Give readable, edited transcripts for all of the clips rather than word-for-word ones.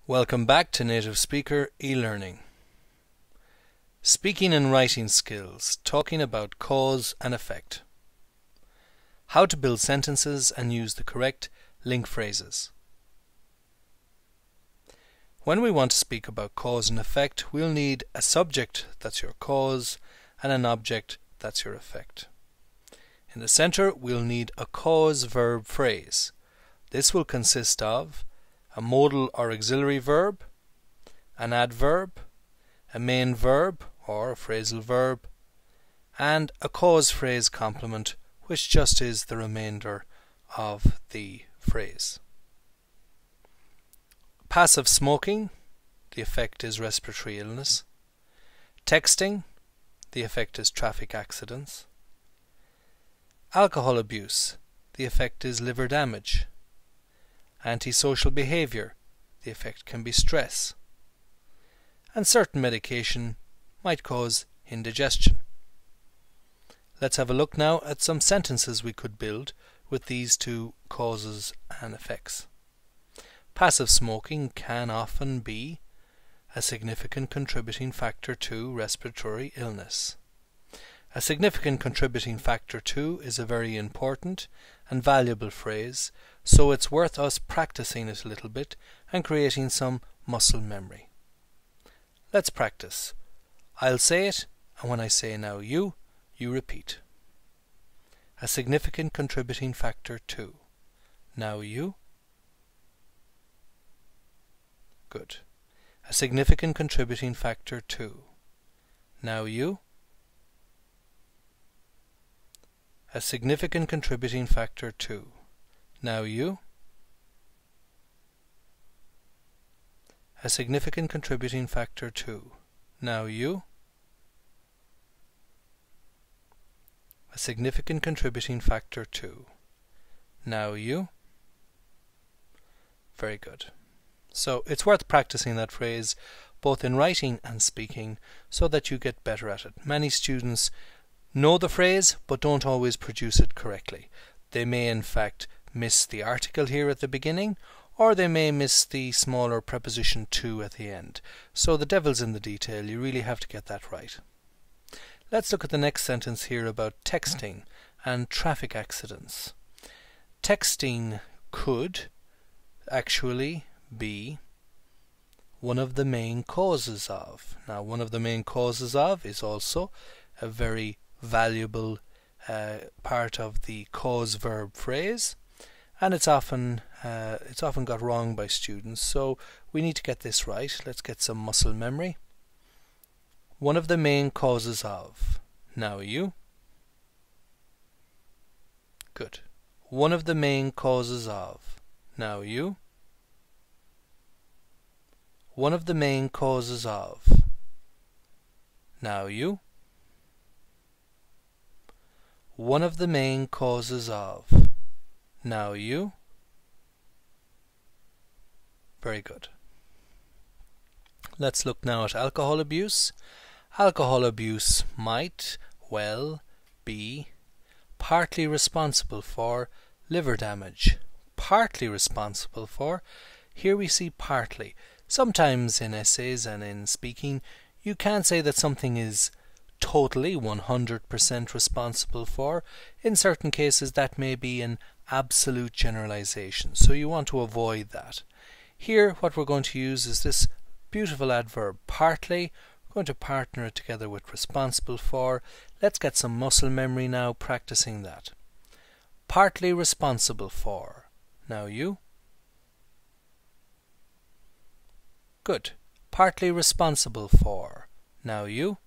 Welcome back to Native Speaker e-learning. Speaking and writing skills, talking about cause and effect. How to build sentences and use the correct link phrases. When we want to speak about cause and effect, we'll need a subject that's your cause and an object that's your effect. In the center, we'll need a cause-verb phrase. This will consist of a modal or auxiliary verb, an adverb, a main verb or a phrasal verb, and a cause phrase complement, which just is the remainder of the phrase. Passive smoking, the effect is respiratory illness. Texting, the effect is traffic accidents. Alcohol abuse, the effect is liver damage. Antisocial behavior, the effect can be stress. And certain medication might cause indigestion. Let's have a look now at some sentences we could build with these two causes and effects. Passive smoking can often be a significant contributing factor to respiratory illness. A significant contributing factor to is a very important and valuable phrase, so it's worth us practicing it a little bit and creating some muscle memory. Let's practice. I'll say it, and when I say now you repeat. A significant contributing factor to. Now you. Good. A significant contributing factor to. Now you. A significant contributing factor to. Now you. A significant contributing factor to. Now you. A significant contributing factor to. Now you. Very good. So it's worth practicing that phrase both in writing and speaking so that you get better at it. Many students know the phrase but don't always produce it correctly. They may in fact miss the article here at the beginning, or they may miss the smaller preposition to at the end. So the devil's in the detail. You really have to get that right. Let's look at the next sentence here about texting and traffic accidents. Texting could actually be one of the main causes of. Now, one of the main causes of is also a very valuable part of the cause-verb phrase, and it's often got wrong by students, so we need to get this right. Let's get some muscle memory. One of the main causes of. Now you. Good. One of the main causes of. Now you. One of the main causes of. Now you. One of the main causes of. Now you. Very good. Let's look now at alcohol abuse. Alcohol abuse might well be partly responsible for liver damage. Partly responsible for. Here we see partly. Sometimes in essays and in speaking you can say that something is totally 100% responsible for. In certain cases that may be an absolute generalization, so you want to avoid that. Here what we're going to use is this beautiful adverb partly. We're going to partner it together with responsible for. Let's get some muscle memory now practicing that. Partly responsible for. Now you. Good. Partly responsible for. Now you.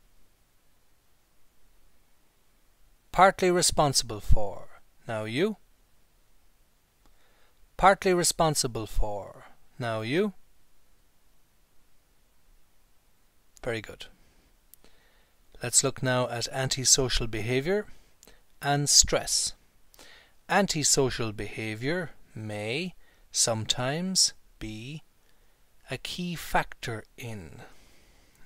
Partly responsible for. Now you. Partly responsible for. Now you. Very good. Let's look now at antisocial behavior and stress. Antisocial behavior may sometimes be a key factor in.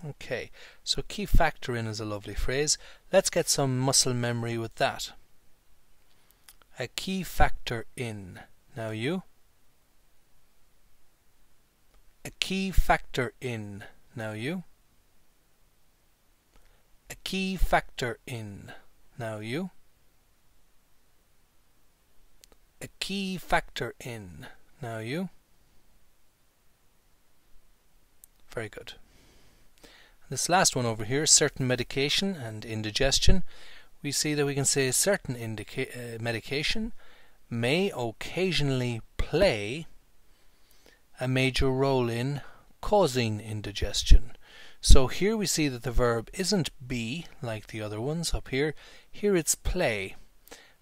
Okay, so key factor in is a lovely phrase. Let's get some muscle memory with that. A key factor in. Now you. key factor in. Now you. A key factor in. Now you. A key factor in. Now you. Very good. This last one over here, certain medication and indigestion. We see that we can say certain medication may occasionally play a major role in causing indigestion. So here we see that the verb isn't be like the other ones up here. Here it's play,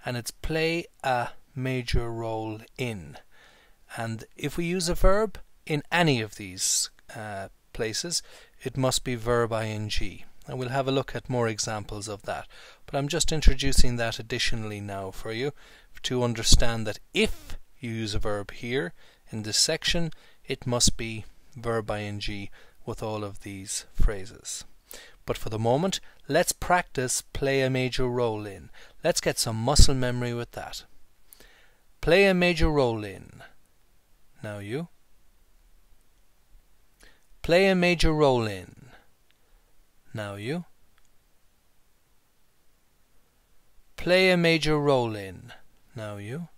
and it's play a major role in. And if we use a verb in any of these places, it must be verb ing. And we'll have a look at more examples of that. But I'm just introducing that additionally now for you to understand that if you use a verb here in this section, it must be verb ing with all of these phrases. But for the moment, let's practice play a major role in. Let's get some muscle memory with that. Play a major role in. Now you. Play a major role in. Now you. Play a major role in. Now you.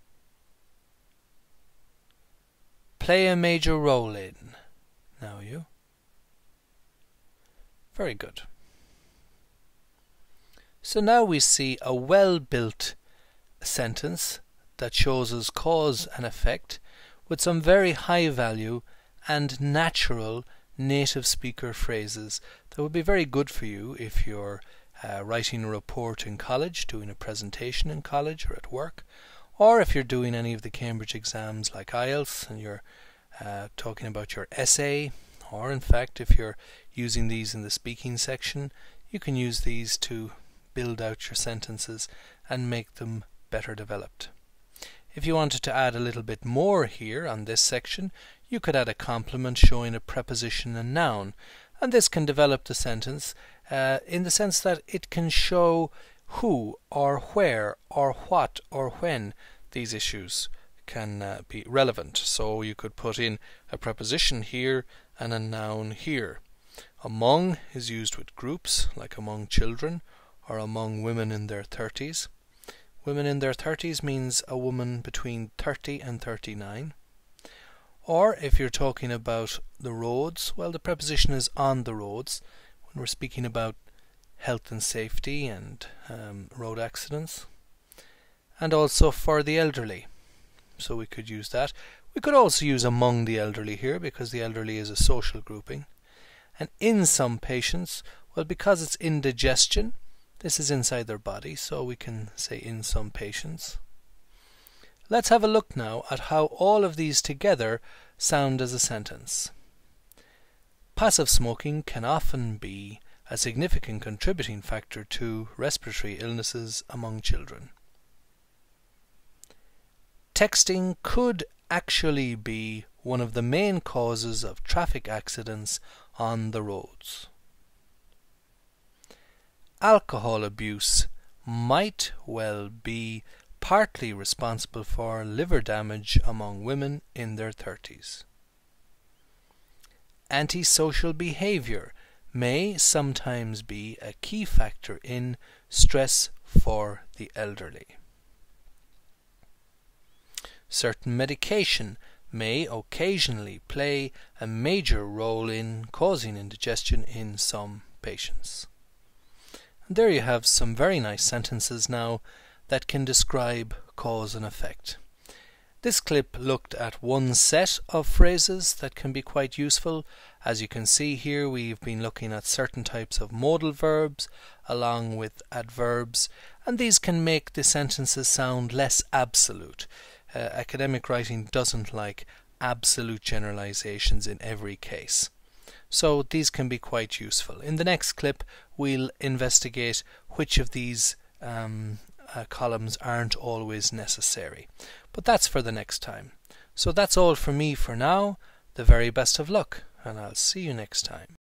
Play a major role in. Now you. Very good. So now we see a well-built sentence that shows us cause and effect with some very high value and natural native speaker phrases that would be very good for you if you're writing a report in college, doing a presentation in college or at work, or if you're doing any of the Cambridge exams like IELTS and you're talking about your essay, or in fact if you're using these in the speaking section, you can use these to build out your sentences and make them better developed. If you wanted to add a little bit more here on this section, you could add a complement showing a preposition and noun, and this can develop the sentence in the sense that it can show who or where or what or when these issues can be relevant. So you could put in a preposition here and a noun here. Among is used with groups, like among children or among women in their 30s. Women in their 30s means a woman between 30 and 39. Or if you're talking about the roads, well, the preposition is on the roads when we're speaking about health and safety and road accidents. And also for the elderly, so we could use that. We could also use among the elderly here because the elderly is a social grouping. And in some patients, well, because it's indigestion, this is inside their body, so we can say in some patients. Let's have a look now at how all of these together sound as a sentence. Passive smoking can often be a significant contributing factor to respiratory illnesses among children. Texting could actually be one of the main causes of traffic accidents on the roads. Alcohol abuse might well be partly responsible for liver damage among women in their 30s. Antisocial behavior may sometimes be a key factor in stress for the elderly. Certain medication may occasionally play a major role in causing indigestion in some patients. And there you have some very nice sentences now that can describe cause and effect. This clip looked at one set of phrases that can be quite useful. As you can see here, we've been looking at certain types of modal verbs along with adverbs, and these can make the sentences sound less absolute. Academic writing doesn't like absolute generalizations in every case. So these can be quite useful. In the next clip, we'll investigate which of these columns aren't always necessary. But that's for the next time. So that's all for me for now. The very best of luck, and I'll see you next time.